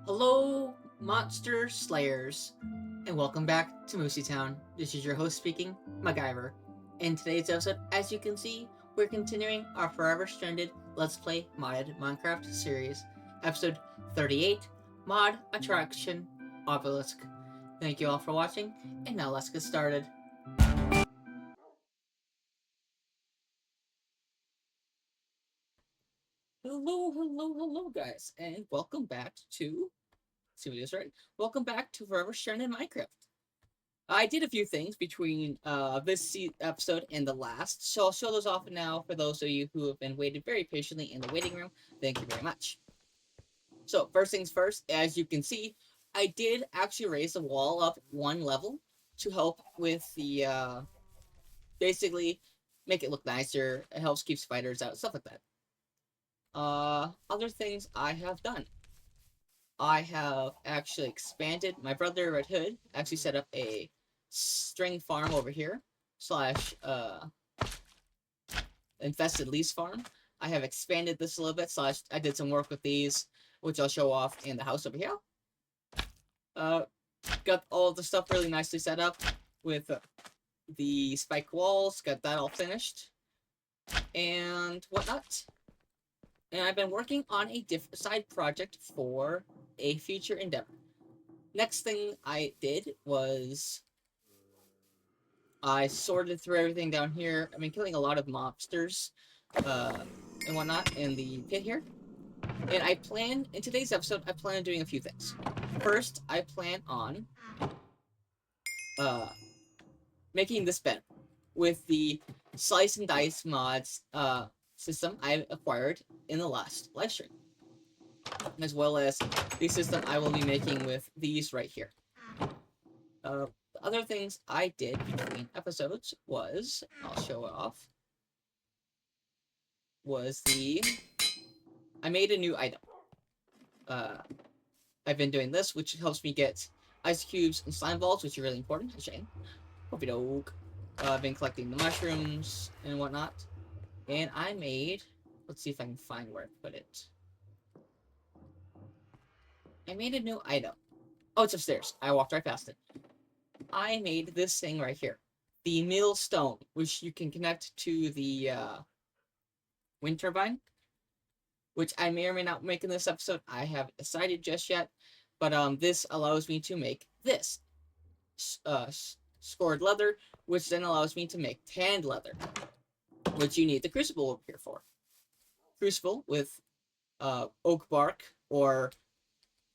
Hello, monster slayers, and welcome back to Mooseytown. This is your host speaking, Macgyver. In today's episode, as you can see, we're continuing our Forever Stranded Let's Play Modded Minecraft series, episode 38, Mod Attraction Obelisk. Thank you all for watching, and now let's get started. Hello, guys, and welcome back to. See what it is, right? Welcome back to Forever Stranded Minecraft. I did a few things between this episode and the last, so I'll show those off now for those of you who have been waiting very patiently in the waiting room. Thank you very much. So first things first, as you can see, I did actually raise the wall up one level to help with the basically make it look nicer. It helps keep spiders out, stuff like that. Other things I have done. I have actually expanded. My brother Red Hood actually set up a string farm over here slash infested lease farm. I have expanded this a little bit, slash I did some work with these, which I'll show off in the house over here. Got all the stuff really nicely set up with the spike walls. Got that all finished and whatnot. And I've been working on a different side project for a future endeavor. Next thing I did was I sorted through everything down here. I've been killing a lot of mobsters and whatnot in the pit here. And I plan, in today's episode, I plan on doing a few things. First, I plan on making this better with the slice and dice mods system I acquired in the last live stream, as well as the system I will be making with these right here. The other things I did between episodes was, I'll show it off, I made a new item. I've been doing this, which helps me get ice cubes and slime balls, which are really important. Shane. Hope you don't. I've been collecting the mushrooms and whatnot. And I made, let's see if I can find where I put it. I made a new item. Oh, it's upstairs. I walked right past it. I made this thing right here. The millstone, which you can connect to the wind turbine, which I may or may not make in this episode. I haven't decided just yet. But this allows me to make this. Scored leather, which then allows me to make tanned leather, which you need the crucible over here for. Crucible with oak bark, or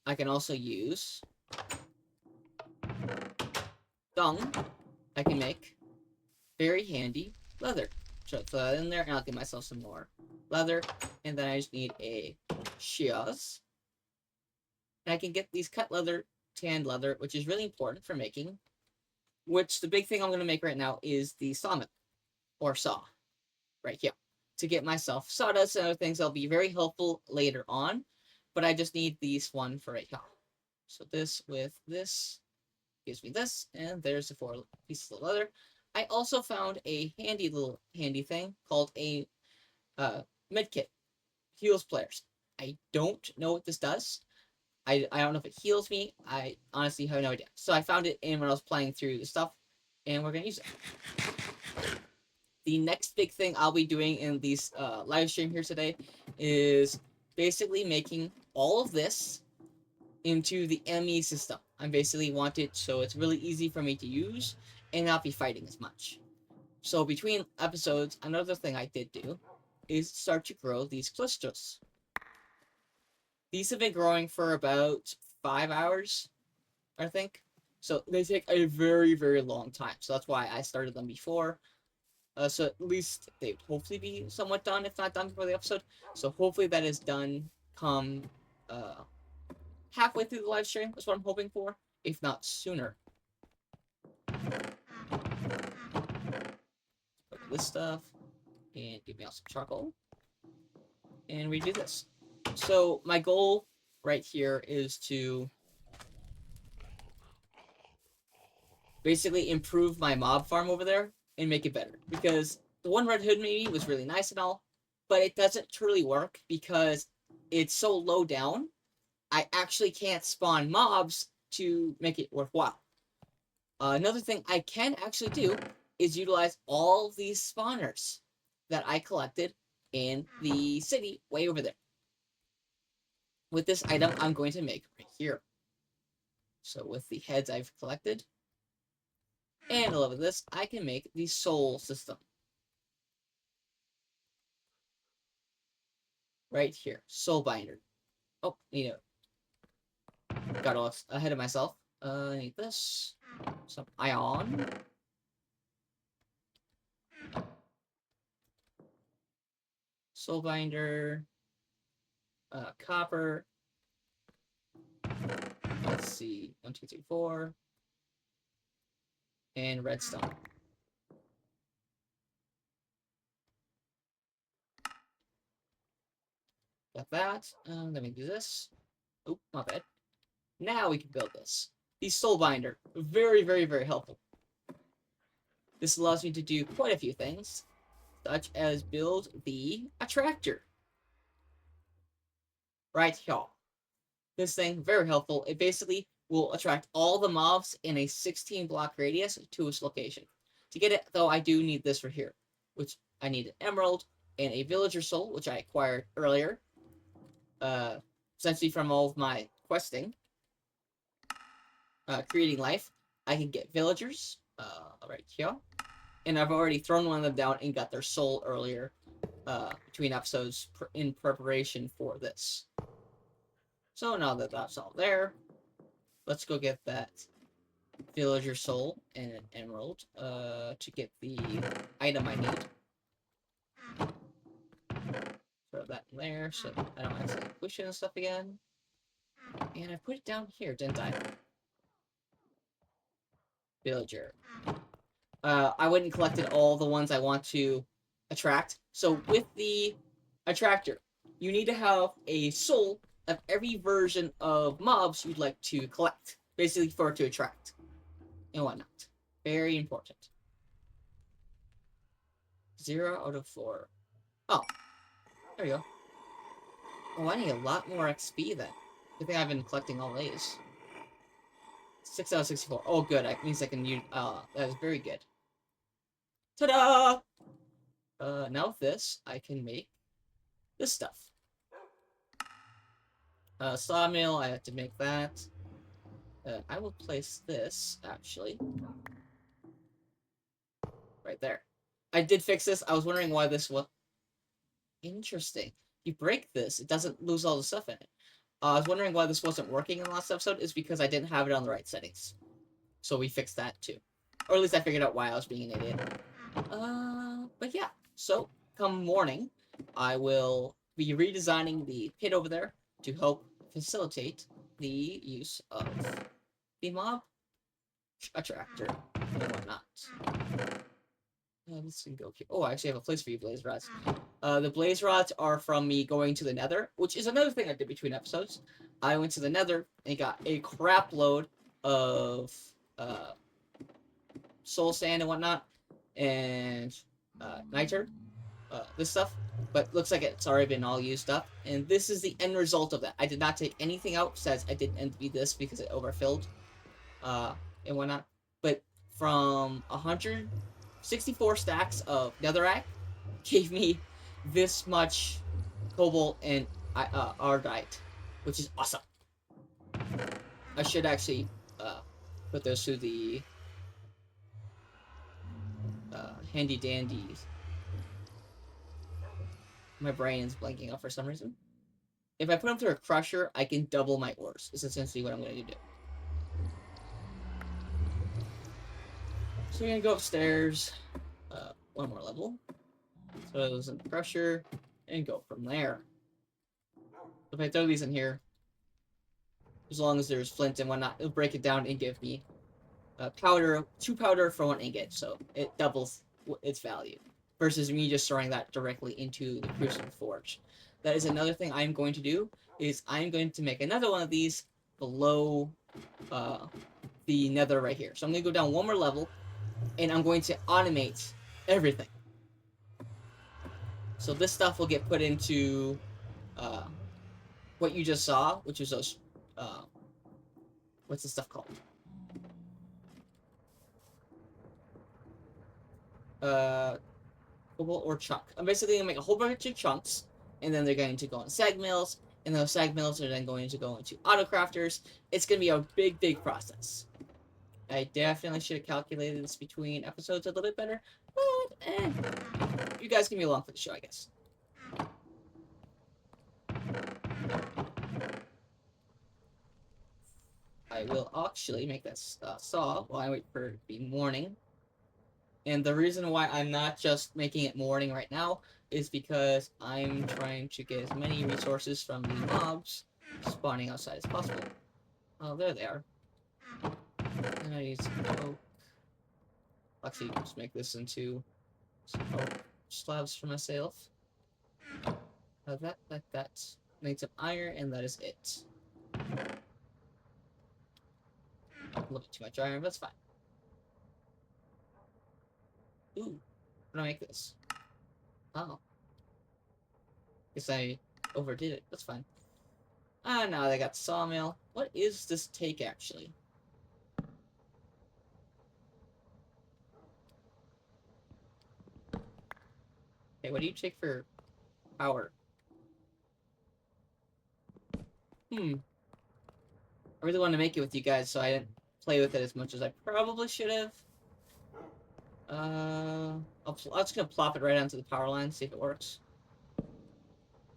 I can also use dung. I can make very handy leather. So throw that in there, and I'll give myself some more leather. And then I just need a shears. And I can get these cut leather, tanned leather, which is really important for making. Which the big thing I'm going to make right now is the sawmill, or saw, right here, to get myself sawdust and other things that'll be very helpful later on. But I just need these one for right here. So this with this gives me this, and there's the 4 pieces of leather. I also found a handy thing called a medkit. Heals players. I don't know what this does. I don't know if it heals me. I honestly have no idea. So I found it in when I was playing through the stuff, and we're gonna use it. The next big thing I'll be doing in these live stream here today is basically making all of this into the ME system. I basically want it so it's really easy for me to use and not be fighting as much. So between episodes, another thing I did do is start to grow these clusters. These have been growing for about 5 hours, I think. So they take a very, very long time. So that's why I started them before. So at least they'd hopefully be somewhat done, if not done before the episode. So hopefully that is done come halfway through the live stream. That's what I'm hoping for, if not sooner. Put this stuff, and give me all some charcoal. And we do this. So my goal right here is to basically improve my mob farm over there and make it better. Because the one Red Hood maybe was really nice and all, but it doesn't truly work because it's so low down I actually can't spawn mobs to make it worthwhile. Another thing I can actually do is utilize all these spawners that I collected in the city way over there. With this item, I'm going to make right here. So with the heads I've collected, and all of this, I can make the soul system. Right here, soul binder. Oh, need it. Got all ahead of myself. I need this. Some ion. Soul binder. Copper. Let's see. 1, 2, 3, 4. And redstone. Got that. Let me do this. Oh, my bad. Now we can build this. The soul binder. Very, very, very helpful. This allows me to do quite a few things, such as build the attractor. Right here. This thing, very helpful. It basically will attract all the mobs in a 16-block radius to its location. To get it, though, I do need this right here, which I need an emerald and a villager soul, which I acquired earlier, essentially from all of my questing. Creating life, I can get villagers, right here. And I've already thrown one of them down and got their soul earlier, between episodes in preparation for this. So now that that's all there, let's go get that villager soul and an emerald, to get the item I need. Throw that in there so I don't accidentally push it and stuff again. And I put it down here, didn't I? Villager. I went and collected all the ones I want to attract. So with the attractor, you need to have a soul of every version of mobs you'd like to collect, basically for it to attract and whatnot. Very important. 0 out of 4. Oh, there we go. Oh, I need a lot more XP then. I think I've been collecting all these. 6 out of 64. Oh, good. That means I can use. That is very good. Ta-da! Now with this, I can make this stuff. Sawmill, I have to make that. I will place this, actually, right there. I did fix this. I was wondering why this was... Interesting. You break this, it doesn't lose all the stuff in it. I was wondering why this wasn't working in the last episode. Is because I didn't have it on the right settings. So we fixed that, too. Or at least I figured out why I was being an idiot. But yeah. So, come morning, I will be redesigning the pit over there to help facilitate the use of the mob attractor and whatnot. This can go here. Oh, I actually have a place for you, blaze rods. The blaze rods are from me going to the nether, which is another thing I did between episodes. I went to the nether and got a crap load of soul sand and whatnot, and niter, this stuff. But looks like it's already been all used up, and this is the end result of that. I did not take anything out besides I didn't empty this because it overfilled, and whatnot. But from 164 stacks of netherrack gave me this much cobalt and ardite, which is awesome. I should actually put those through the handy dandies. My brain is blanking out for some reason. If I put them through a crusher, I can double my ores. Is essentially what I'm going to do. So we're going to go upstairs. One more level. Throw those in the crusher. And go from there. If I throw these in here, as long as there's flint and whatnot, it'll break it down and give me powder, 2 powder for 1 ingot. So it doubles its value. Versus me just throwing that directly into the Crucible Forge. That is another thing I'm going to do, is I'm going to make another one of these below the nether right here. So I'm going to go down 1 more level, and I'm going to automate everything. So this stuff will get put into what you just saw, which is those what's this stuff called? Cobalt or chunk. I'm basically gonna make a whole bunch of chunks, and then they're going to go in sag mills, and those sag mills are then going to go into auto crafters. It's gonna be a big, big process. I definitely should have calculated this between episodes a little bit better, but you guys can be along for the show, I guess. I will actually make that saw while I wait for it to be morning. And the reason why I'm not just making it morning right now is because I'm trying to get as many resources from the mobs spawning outside as possible. Oh, there they are. And I need some oak. Actually, just make this into some oak slabs for myself. That. Need some iron, and that is it. A little bit too much iron, but that's fine. Ooh, how do I make this? Oh. Guess I overdid it. That's fine. Ah, now they got sawmill. What is this take, actually? Okay, what do you take for power? I really wanted to make it with you guys, so I didn't play with it as much as I probably should have. I'm just gonna plop it right onto the power line, see if it works.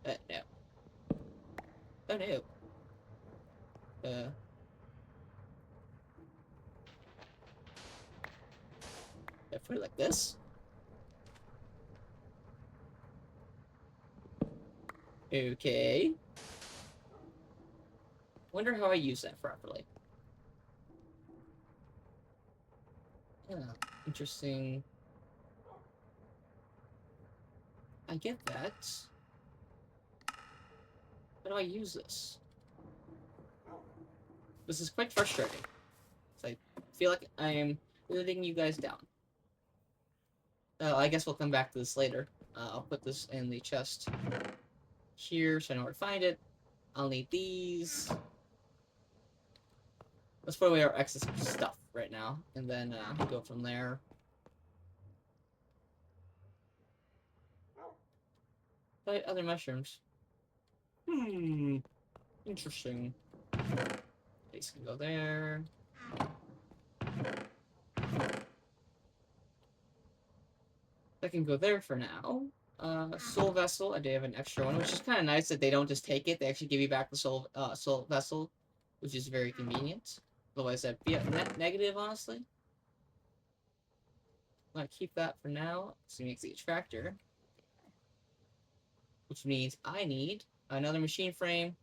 No. Oh no. I put it like this. Okay. Wonder how I use that properly. Yeah, interesting. I get that. How do I use this? This is quite frustrating. I feel like I am letting you guys down. I guess we'll come back to this later. I'll put this in the chest here so I know where to find it. I'll need these. Let's put away our excess stuff right now, and then go from there. Fight other mushrooms. Interesting. These can go there. That can go there for now. Soul vessel. I do have an extra one, which is kind of nice that they don't just take it; they actually give you back the soul vessel, which is very convenient. Otherwise, that'd be a negative, honestly. I'm gonna keep that for now. So it makes the Attractor, which means I need another machine frame.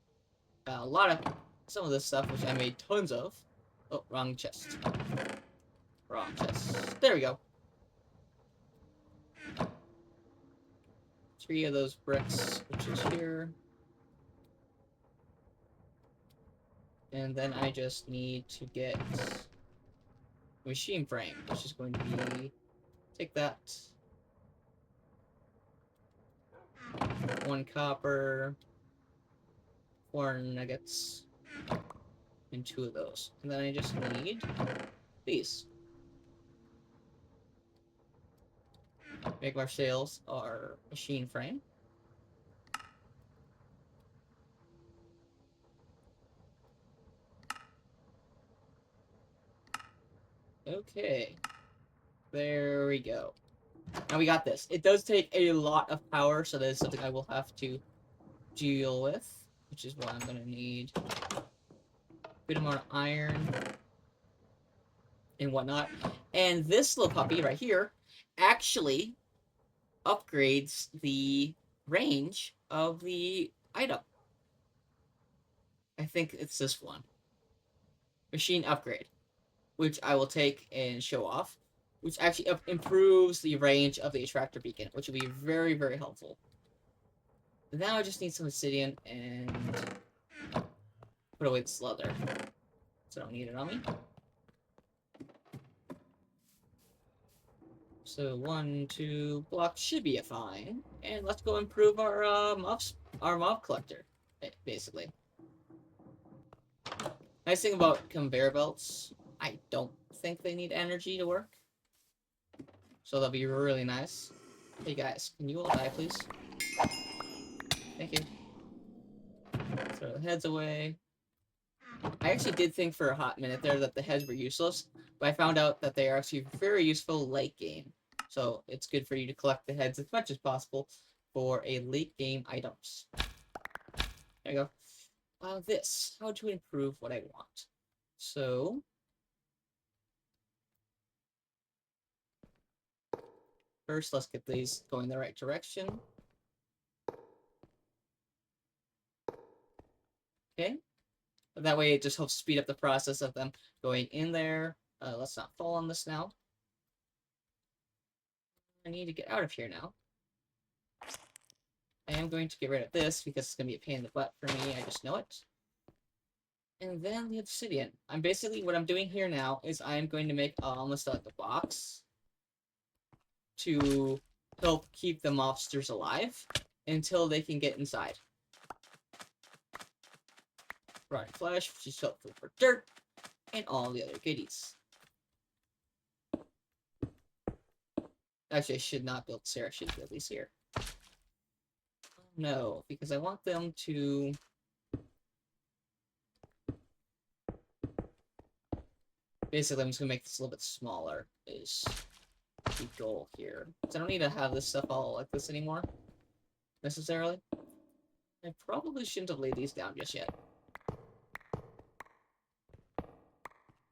Some of this stuff, which I made tons of. Oh, wrong chest. Wrong chest. There we go. 3 of those bricks, which is here. And then I just need to get a machine frame, which is going to be... Take that. 1 copper. 4 nuggets. And 2 of those. And then I just need these. Make our sails our machine frame. Okay. There we go. Now we got this. It does take a lot of power, so that is something I will have to deal with, which is why I'm going to need a good amount of iron and whatnot. And this little puppy right here actually upgrades the range of the item. I think it's this one. Machine upgrade, which I will take and show off, which actually improves the range of the Attractor beacon, which will be very, very helpful. Now I just need some obsidian and put away this leather, so I don't need it on me. So 1, 2 blocks should be fine, and let's go improve our mob collector, basically. Nice thing about conveyor belts, I don't think they need energy to work. So that'll be really nice. Hey guys, can you all die, please? Thank you. Throw the heads away. I actually did think for a hot minute there that the heads were useless, but I found out that they are actually very useful late game. So it's good for you to collect the heads as much as possible for a late game items. There you go. How to improve what I want. So, first let's get these going the right direction. Okay. That way it just helps speed up the process of them going in there. Let's not fall on this now. I need to get out of here now. I am going to get rid of this because it's going to be a pain in the butt for me. I just know it. And then the obsidian. What I'm doing here now is I'm going to make almost like a box to help keep the mobsters alive until they can get inside. Rotten flesh, which is helpful for dirt, and all the other goodies. Actually, I should not build Sarah. I should build these here. No, because I want them to... Basically, I'm just going to make this a little bit smaller, is the goal here. Because I don't need to have this stuff all like this anymore, necessarily. I probably shouldn't have laid these down just yet.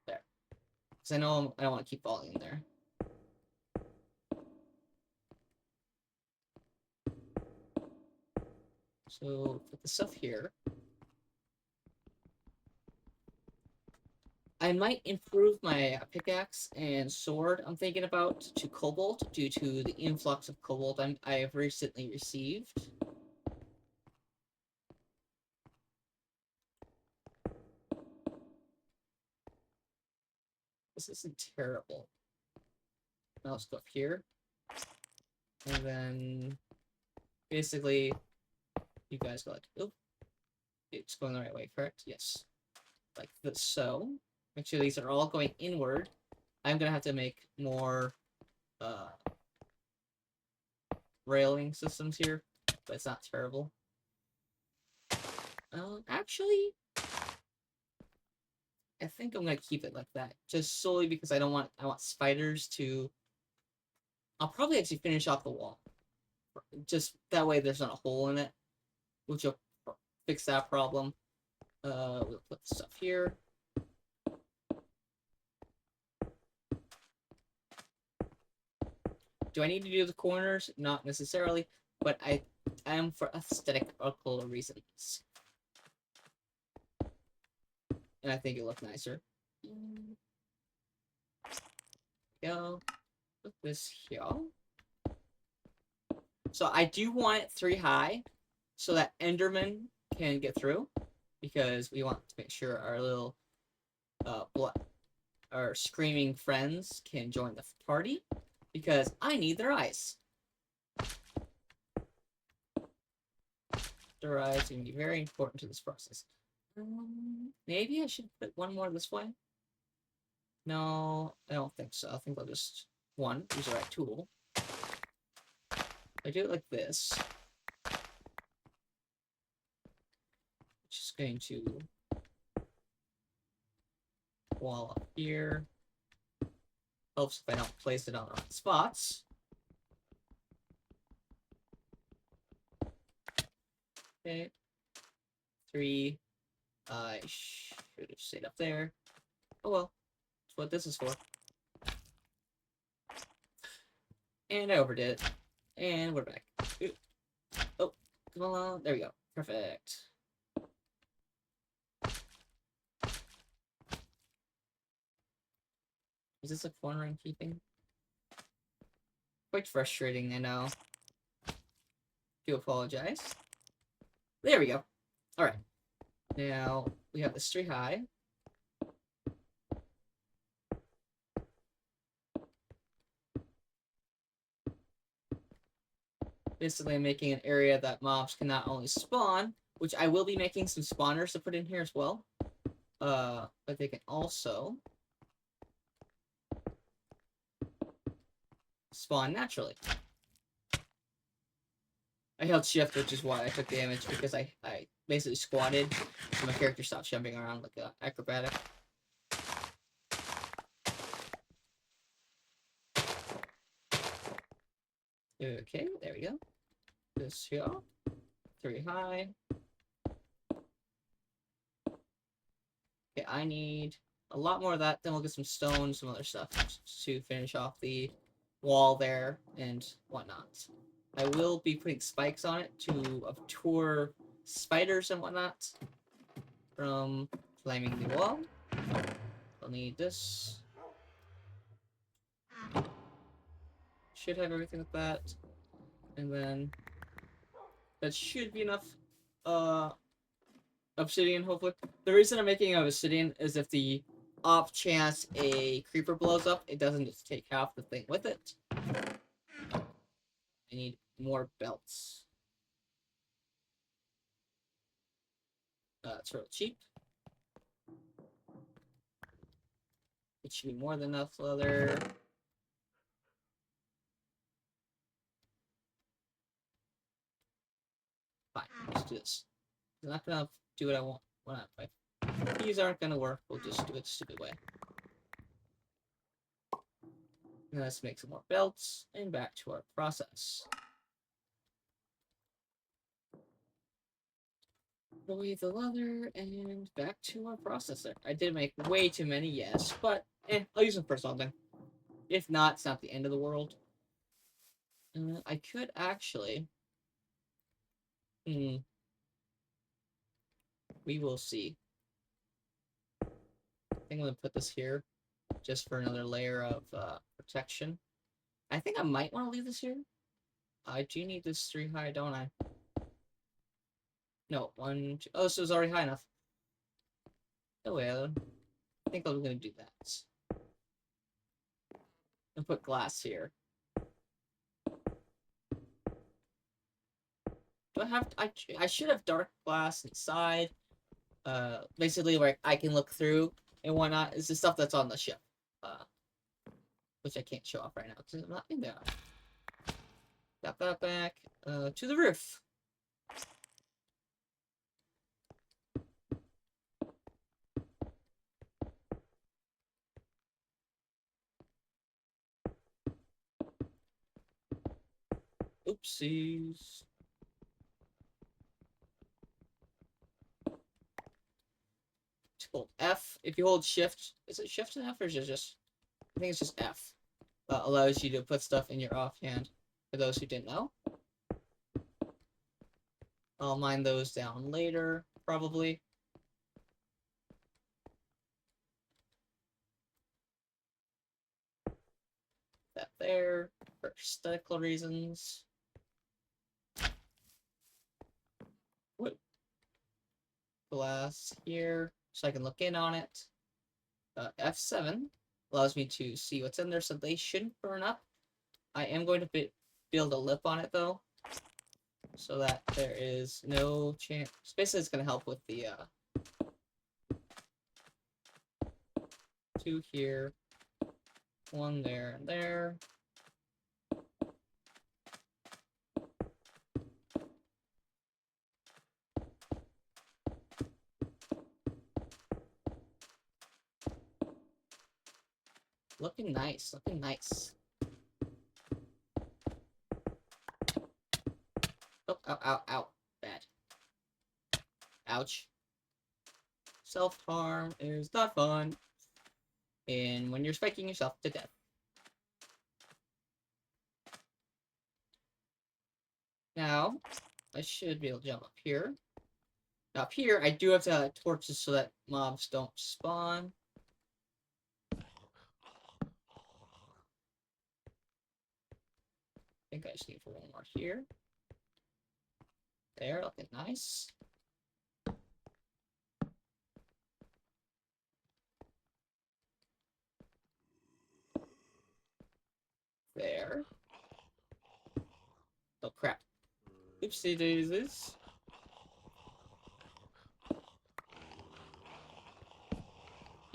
There. Because I know I don't want to keep falling in there. So, put the stuff here. I might improve my pickaxe and sword I'm thinking about to cobalt due to the influx of cobalt I have recently received. This isn't terrible. Now let's go up here. And then basically you guys go like, oh, it's going the right way, correct? Yes. Like this, so. Make sure these are all going inward. I'm gonna have to make more railing systems here, but it's not terrible. Actually, I think I'm gonna keep it like that, just solely because I want spiders to. I'll probably actually finish off the wall, just that way there's not a hole in it, which will fix that problem. We'll put the stuff here. Do I need to do the corners? Not necessarily, but I am for aesthetical reasons. And I think it looks nicer. Go. Put this here. So I do want it 3 high so that Enderman can get through, because we want to make sure our little our screaming friends can join the party, because I need their eyes. Their eyes are going to be very important to this process. Maybe I should put one more this way. No, I don't think so. I think I'll just use the right tool. I do it like this. Just going to wall up here. Helps if I don't place it on the right spots. Okay. 3. I should have stayed up there. Oh well. That's what this is for. And I overdid it. And we're back. Ooh. Oh, come on. There we go. Perfect. Is this a corner I'm keeping? Quite frustrating, I know. Do apologize. There we go. Alright. Now, we have this 3 high. Basically, I'm making an area that mobs can not only spawn, which I will be making some spawners to put in here as well. But they can also spawn naturally. I held shift, which is why I took damage, because I basically squatted, so my character stopped jumping around like an acrobatic. Okay, there we go. This here, 3 high. Okay, I need a lot more of that, then we'll get some stone, some other stuff to finish off the wall there and whatnot. I will be putting spikes on it to obture spiders and whatnot from climbing the wall. I'll need this. Should have everything with that. And then that should be enough obsidian, hopefully. The reason I'm making of obsidian is if the off chance a creeper blows up, it doesn't just take half the thing with it. I need more belts. It's real cheap. It should be more than enough leather. Fine, let's do this. I'm not gonna do what I want. If these aren't gonna work, we'll just do it the stupid way. And let's make some more belts and back to our process. Away the leather and back to our processor. I did make way too many, yes, but I'll use them for something. If not, it's not the end of the world. I could actually. We will see. I think I'm gonna put this here just for another layer of protection. I think I might want to leave this here. I do need this 3 high, don't I? No, 1, 2. Oh, this is already high enough. Oh well. I think I'm gonna do that. And put glass here. Do I have? I should have dark glass inside. Basically where I can look through and whatnot. Is the stuff that's on the ship. Which I can't show off right now because I'm not in there. Got that back. To the roof. Oopsies. Hold F. If you hold shift, is it shift and F or is it just? I think it's just F. Allows you to put stuff in your offhand. For those who didn't know, I'll mine those down later, probably. That there for aesthetical reasons. What? Glass here, so I can look in on it. F7 allows me to see what's in there, so they shouldn't burn up. I am going to build a lip on it, though, so that there is no chance. Basically, it's going to help with the 2 here, 1 there, and there. Looking nice, looking nice. Oh, ow, ow, ow. Bad. Ouch. Self-harm is not fun. And when you're spiking yourself to death. Now, I should be able to jump up here. Up here, I do have to have torches so that mobs don't spawn. I think I just need for 1 more here. There, looking nice. There. Oh crap. Oopsie daisies.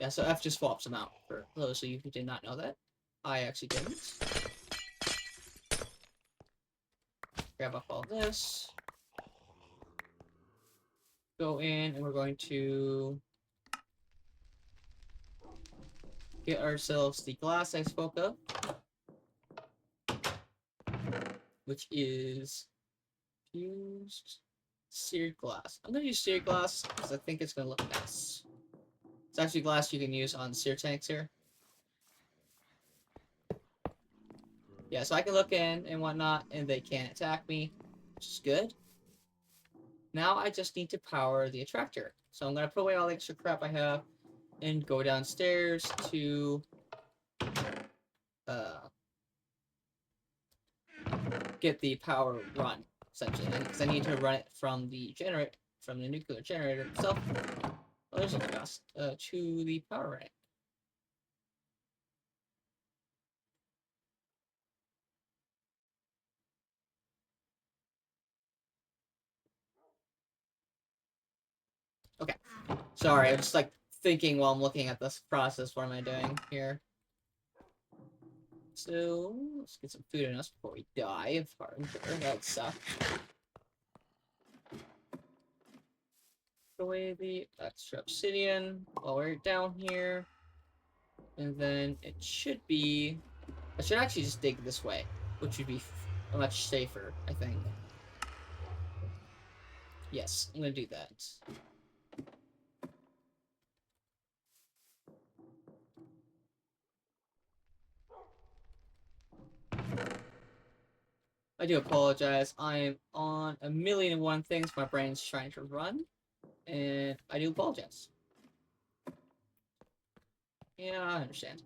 Yeah, so F just swaps them out for those of you who did not know that. I actually didn't. Grab up all this. Go in, and we're going to get ourselves the glass I spoke of, which is fused seared glass. I'm going to use seared glass because I think it's going to look nice. It's actually glass you can use on sear tanks here. Yeah, so I can look in and whatnot, and they can't attack me, which is good. Now I just need to power the attractor. So I'm going to put away all the extra crap I have and go downstairs to get the power run, essentially. Because I need to run it from the nuclear generator itself. Oh, there's a gas to the power rack. Okay. Sorry, I'm just like thinking while I'm looking at this process. What am I doing here? So let's get some food in us before we die of hunger. That would suck. Put away the extra obsidian while we're down here. And then it should be... I should actually just dig this way, which would be much safer, I think. Yes, I'm gonna do that. I do apologize. I'm on a million and one things my brain's trying to run, and I do apologize. Yeah, I understand.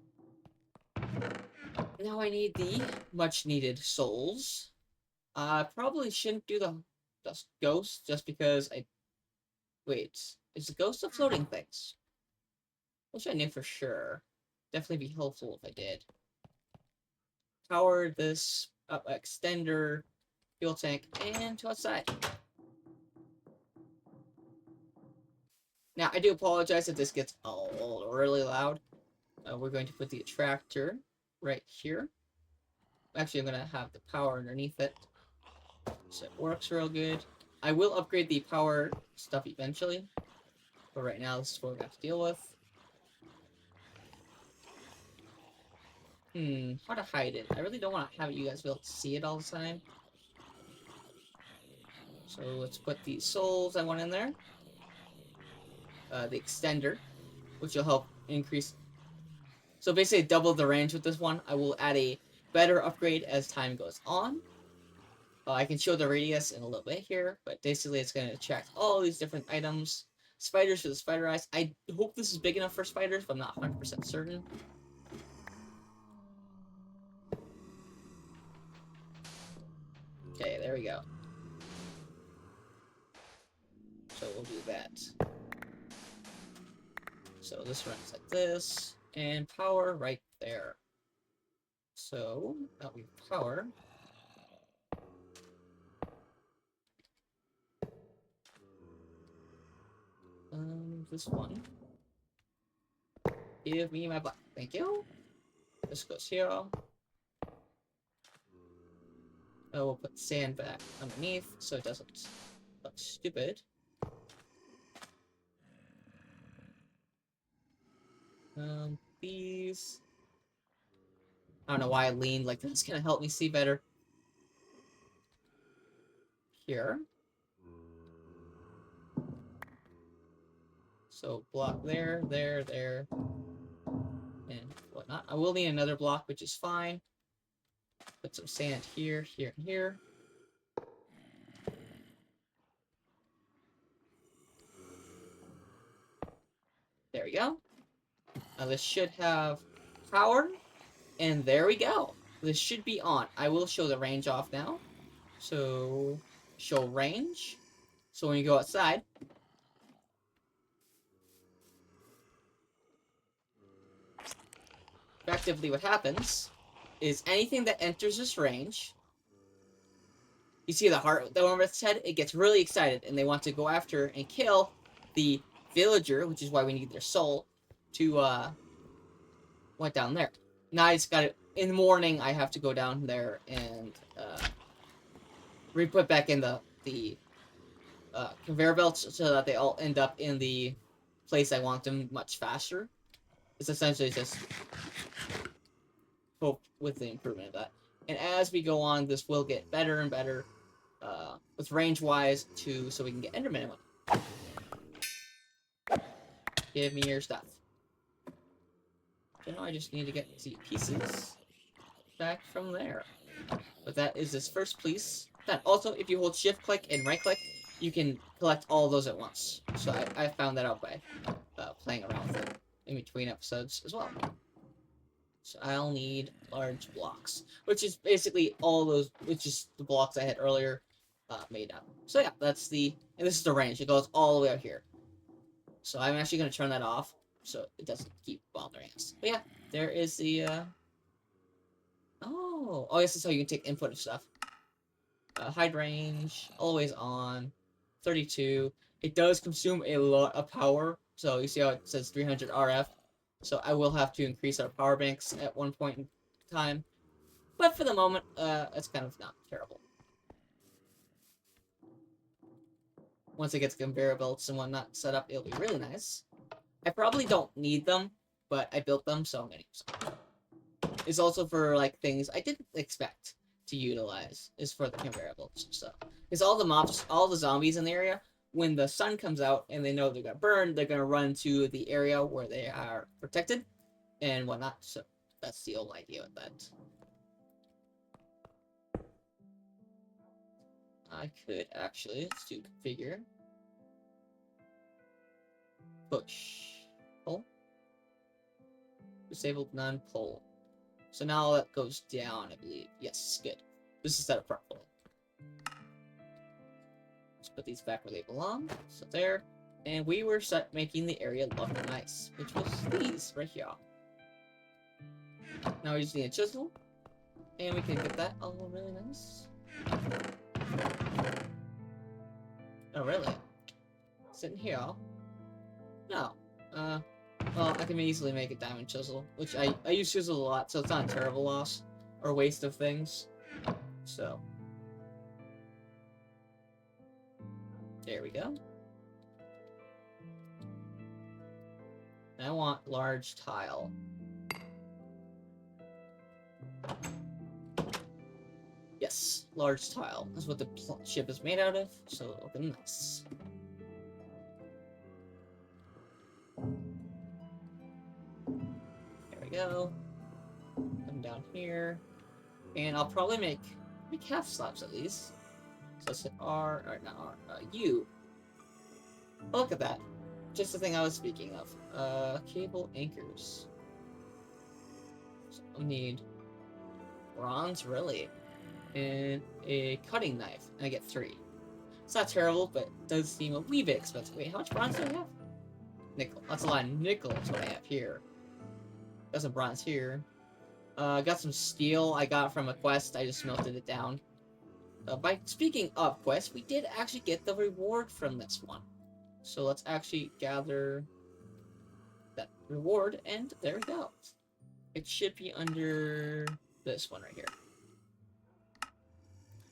Now I need the much-needed souls. I probably shouldn't do the ghost just because I... Wait, is the ghost of floating things? Which I knew for sure. Definitely be helpful if I did. Power this up extender, fuel tank, and to outside. Now, I do apologize if this gets really loud. We're going to put the attractor right here. Actually, I'm going to have the power underneath it, so it works real good. I will upgrade the power stuff eventually, but right now this is what we have to deal with. How to hide it. I really don't want to have you guys be able to see it all the time. So let's put the souls I want in there. The extender, which will help increase... So basically double the range with this one. I will add a better upgrade as time goes on. I can show the radius in a little bit here, but basically it's going to attract all these different items. Spiders for the spider eyes. I hope this is big enough for spiders, but I'm not 100% certain. Okay, there we go. So we'll do that. So this runs like this, and power right there. So now we power. This one. Give me my block. Thank you. This goes here. We'll put sand back underneath so it doesn't look stupid. These... I don't know why I leaned like that's gonna help me see better. Here. So block there, there, and whatnot. I will need another block, which is fine. Put some sand here, here, and here. There we go. Now this should have power, and there we go. This should be on. I will show the range off now. So, show range. So when you go outside, effectively what happens is anything that enters this range, you see the heart that over its head, it gets really excited, and they want to go after and kill the villager, which is why we need their soul, to went down there. Now I just got it in the morning. I have to go down there and re-put back in the conveyor belts so that they all end up in the place I want them much faster. It's essentially just hope with the improvement of that. And as we go on, this will get better and better with range-wise too, so we can get Enderman. Give me your stuff. So now I just need to get the pieces back from there. But that is this first piece. Then also, if you hold shift click and right click, you can collect all of those at once. So I found that out by playing around with it in between episodes as well. So I'll need large blocks, which is basically all those, which is the blocks I had earlier made up. So yeah, that's and this is the range. It goes all the way out here. So I'm actually going to turn that off so it doesn't keep bothering us. But yeah, there is the, oh, yes, that's how you can take input of stuff. Hide range, always on, 32. It does consume a lot of power. So you see how it says 300 RF. So I will have to increase our power banks at one point in time. But for the moment, it's kind of not terrible. Once it gets conveyor belts and whatnot set up, it'll be really nice. I probably don't need them, but I built them, so I'm gonna use them. It's also for, like, things I didn't expect to utilize, is for the conveyor belts and stuff. Because all the mobs, all the zombies in the area, when the sun comes out and they know they're gonna burn, they're gonna run to the area where they are protected and whatnot. So that's the whole idea with that. I could actually, let's do configure. Push. Pull. Disabled non-pull. So now that goes down, I believe. Yes, good. This is set up properly. Let's put these back where they belong. So there. And we were making the area look nice, which was these right here. Now we just need a chisel. And we can get that all really nice. Oh, really? Sitting here? No. Well, I can easily make a diamond chisel, which I use chisel a lot, so it's not a terrible loss or waste of things. So. There we go. I want large tile. Yes, large tile. That's what the ship is made out of, so it'll look nice. There we go. Come down here. And I'll probably make half slabs at least. So let's hit R, or not R, U. Oh, look at that. Just the thing I was speaking of. Cable anchors. So I'll need bronze, really. And a cutting knife. And I get 3. It's not terrible, but it does seem a wee bit expensive. Wait, how much bronze do I have? Nickel. That's a lot of nickel is what I have here. Got some bronze here. Got some steel I got from a quest. I just melted it down. By speaking of quests, we did actually get the reward from this one. So let's actually gather that reward, and there we go. It should be under this one right here.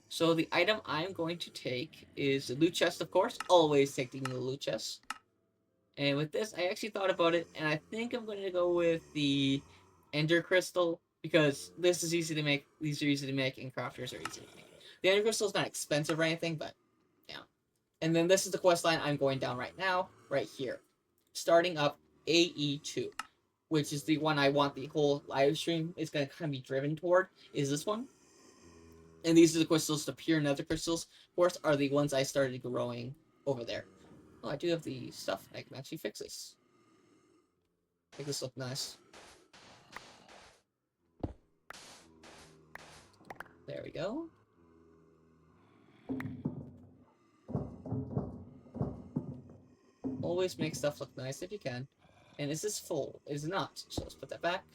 So the item I'm going to take is the loot chest, of course. Always taking the loot chest. And with this, I actually thought about it, and I think I'm going to go with the Ender Crystal, because this is easy to make, these are easy to make, and crafters are easy to make. The Ender Crystal is not expensive or anything, but yeah. And then this is the quest line I'm going down right now, right here. Starting up AE2, which is the one I want the whole live stream is going to kind of be driven toward, is this one. And these are the crystals, the pure nether crystals, of course, are the ones I started growing over there. Oh, I do have the stuff. I can actually fix this. Make this look nice. There we go. Always make stuff look nice if you can. And is this full? It is not. So let's put that back.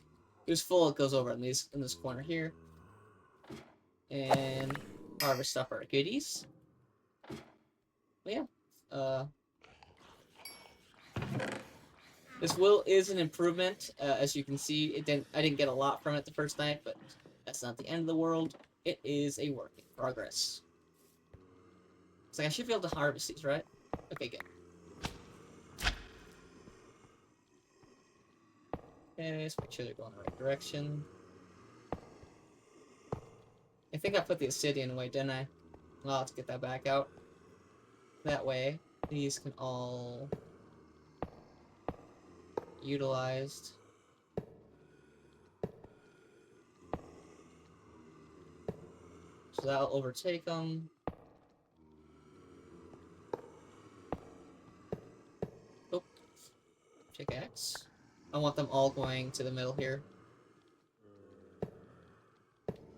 It was full, it goes over in this corner here. And harvest up our goodies. But yeah. This will is an improvement. As you can see, I didn't get a lot from it the first night, but that's not the end of the world. It is a work in progress. It's like I should be able to harvest these, right? Okay, good. Okay, let's make sure they're going the right direction. I think I put the obsidian away, didn't I? I'll have to get that back out. That way, these can all utilized. So that'll overtake them. Oh, pickaxe. I want them all going to the middle here.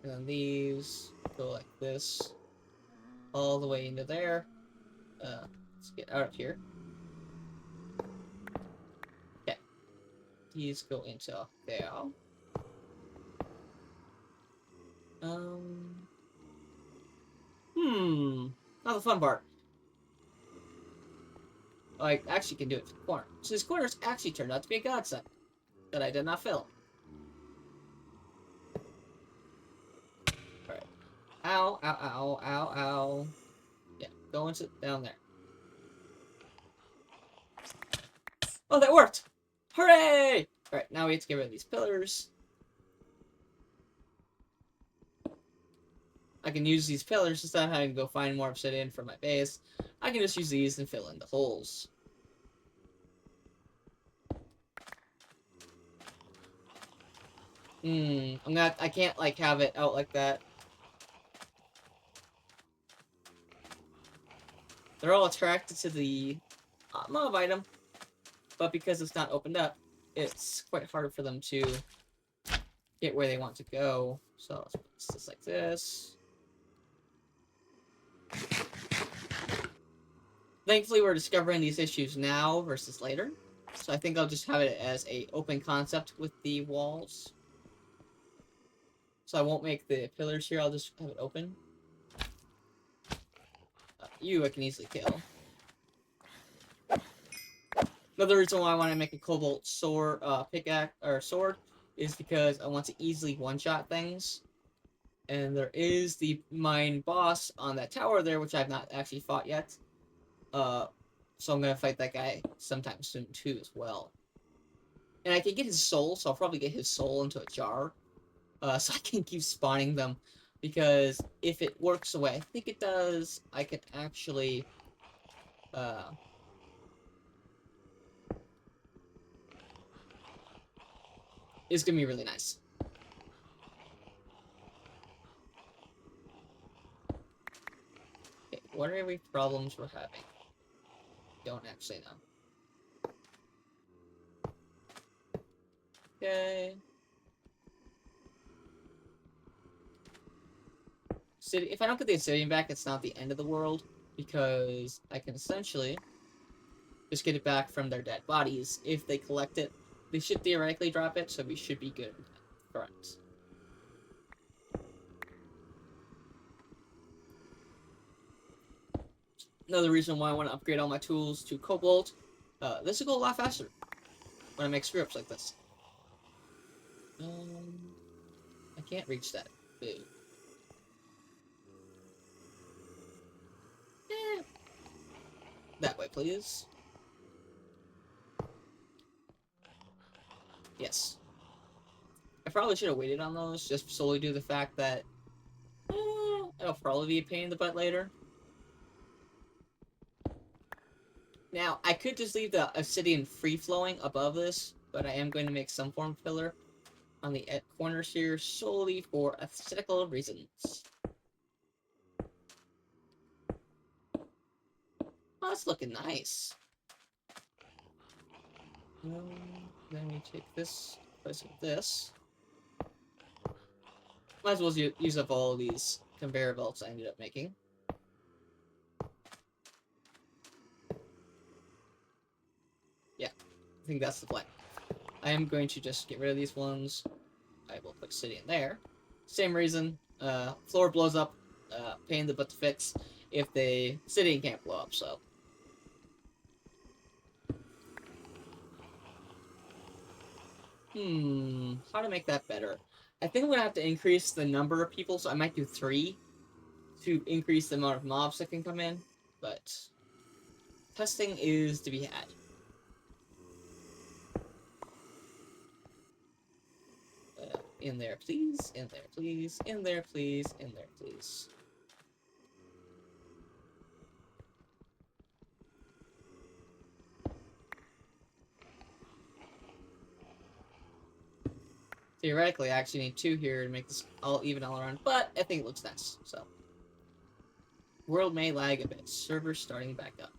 And then these go like this. All the way into there. Let's get out of here. Okay. These go into there. Not the fun part. I actually can do it to the corner. So these corners actually turned out to be a godsend that I did not fill. Alright. Ow, ow, ow, ow, ow. Yeah, go into down there. Oh, that worked! Hooray! Alright, now we have to get rid of these pillars. I can use these pillars instead of having to go find more obsidian for my base. I can just use these and fill in the holes. I can't, like, have it out like that. They're all attracted to the mob item, but because it's not opened up, it's quite hard for them to get where they want to go. So let's put this like this. Thankfully, we're discovering these issues now versus later. So I think I'll just have it as a open concept with the walls. So I won't make the pillars here, I'll just have it open. You I can easily kill. Another reason why I want to make a cobalt sword, pickaxe, or sword, is because I want to easily one-shot things. And there is the mine boss on that tower there, which I've not actually fought yet. So I'm gonna fight that guy sometime soon too as well. And I can get his soul, so I'll probably get his soul into a jar. So I can keep spawning them. Because if it works the way I think it does, I can actually... it's gonna be really nice. Okay, what are we problems we're having? Don't actually know. Okay. If I don't get the obsidian back, it's not the end of the world, because I can essentially just get it back from their dead bodies. If they collect it, they should theoretically drop it, so we should be good. Correct. Another reason why I want to upgrade all my tools to cobalt. This will go a lot faster when I make screw-ups like this. I can't reach that. Boo. That way, please. Yes. I probably should have waited on those, just solely due to the fact that it'll probably be a pain in the butt later. Now, I could just leave the obsidian free-flowing above this, but I am going to make some form of pillar on the corners here solely for aesthetical reasons. Oh, that's looking nice. Then we take this, place with this. Might as well use up all of these conveyor belts I ended up making. Yeah, I think that's the plan. I am going to just get rid of these ones. I will put obsidian there. Same reason, floor blows up, pain in the butt to fix if the obsidian can't blow up, so. How to make that better? I think I'm gonna have to increase the number of people, so I might do 3 to increase the amount of mobs that can come in, but testing is to be had. In there, please. In there, please. In there, please. In there, please. Theoretically, I actually need 2 here to make this all even all around, but I think it looks nice, so. World may lag a bit. Server starting back up.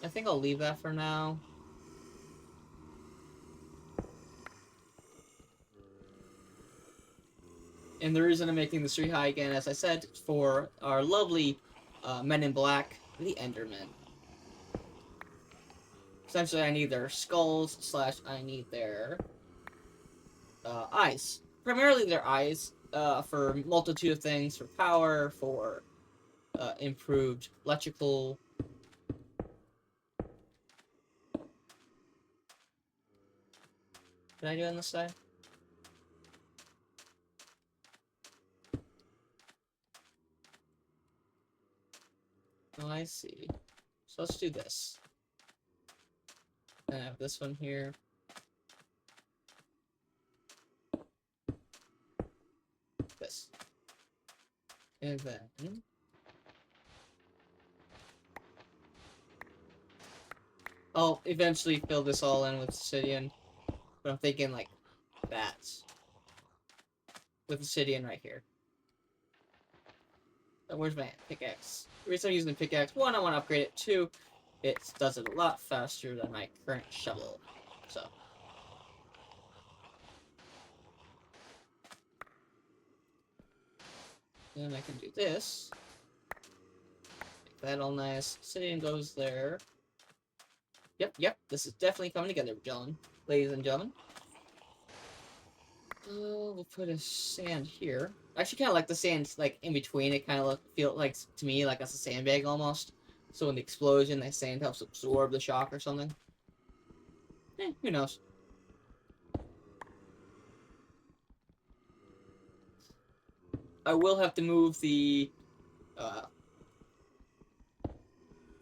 I think I'll leave that for now. And the reason I'm making the tree high again, as I said, for our lovely men in black, the Endermen. Essentially, I need their skulls, / I need their eyes. Primarily their eyes, for a multitude of things, for power, for improved electrical. Did I do it on this side? Oh, I see. So let's do this. I have this one here. This. And then... I'll eventually fill this all in with obsidian. But I'm thinking like that. With obsidian right here. Where's my pickaxe? The reason I'm using the pickaxe, 1, I want to upgrade it. 2, it does it a lot faster than my current shovel. So. Then I can do this. Make that all nice. Obsidian goes there. Yep. This is definitely coming together, gentlemen. Ladies and gentlemen. We'll put a sand here. I actually kind of like the sand, like, in between. It kind of feel like, to me, like it's a sandbag almost. So in the explosion, the sand helps absorb the shock or something. Who knows? I will have to move the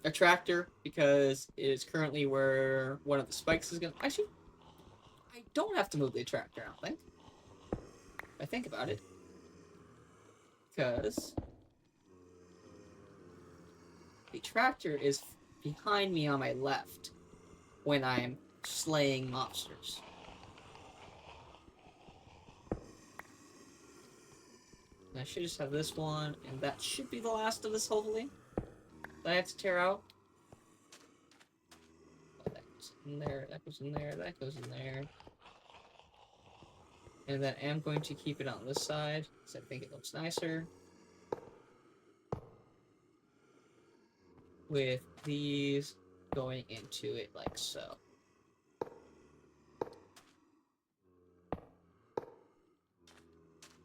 Attractor because it is currently where one of the spikes is going to... Actually, I don't have to move the Attractor, I don't think. If I think about it. Because the Attractor is behind me on my left when I'm slaying monsters. And I should just have this one, and that should be the last of this, hopefully. That I have to tear out. Oh, that goes in there, that goes in there, that goes in there. And then I'm going to keep it on this side, because I think it looks nicer. With these going into it like so.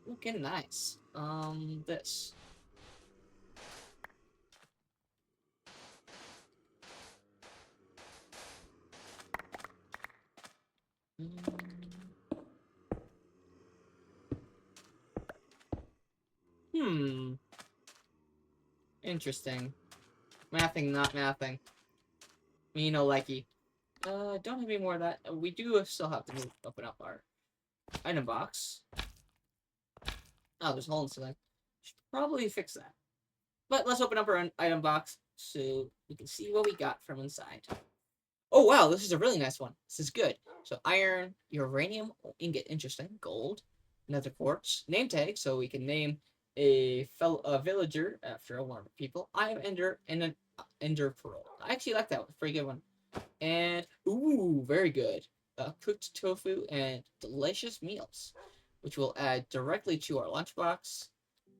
Looking nice. This. Interesting. Mathing, not mathing. Me no likey. Don't have any more of that. We do still have to open up our item box. Oh, there's a hole in the ceiling. Should probably fix that. But let's open up our item box so we can see what we got from inside. Oh, wow, this is a really nice one. This is good. So iron, uranium, ingot, interesting, gold, nether quartz, name tag, so we can name a villager after one of the people. I am Ender and an Ender Pearl. I actually like that one. Pretty good one. And, ooh, very good. Cooked tofu and delicious meals, which we'll add directly to our lunchbox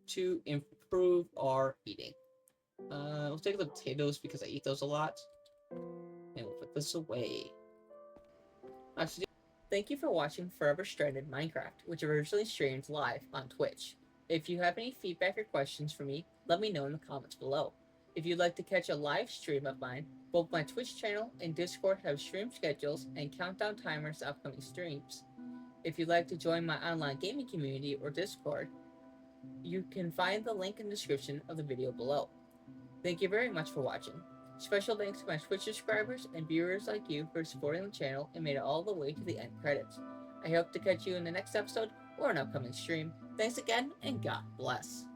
to improve our eating. We'll take the potatoes because I eat those a lot. And we'll put this away. Actually, thank you for watching Forever Stranded Minecraft, which originally streamed live on Twitch. If you have any feedback or questions for me, let me know in the comments below. If you'd like to catch a live stream of mine, both my Twitch channel and Discord have stream schedules and countdown timers to upcoming streams. If you'd like to join my online gaming community or Discord, you can find the link in the description of the video below. Thank you very much for watching. Special thanks to my Twitch subscribers and viewers like you for supporting the channel and made it all the way to the end credits. I hope to catch you in the next episode or an upcoming stream. Thanks again, and God bless.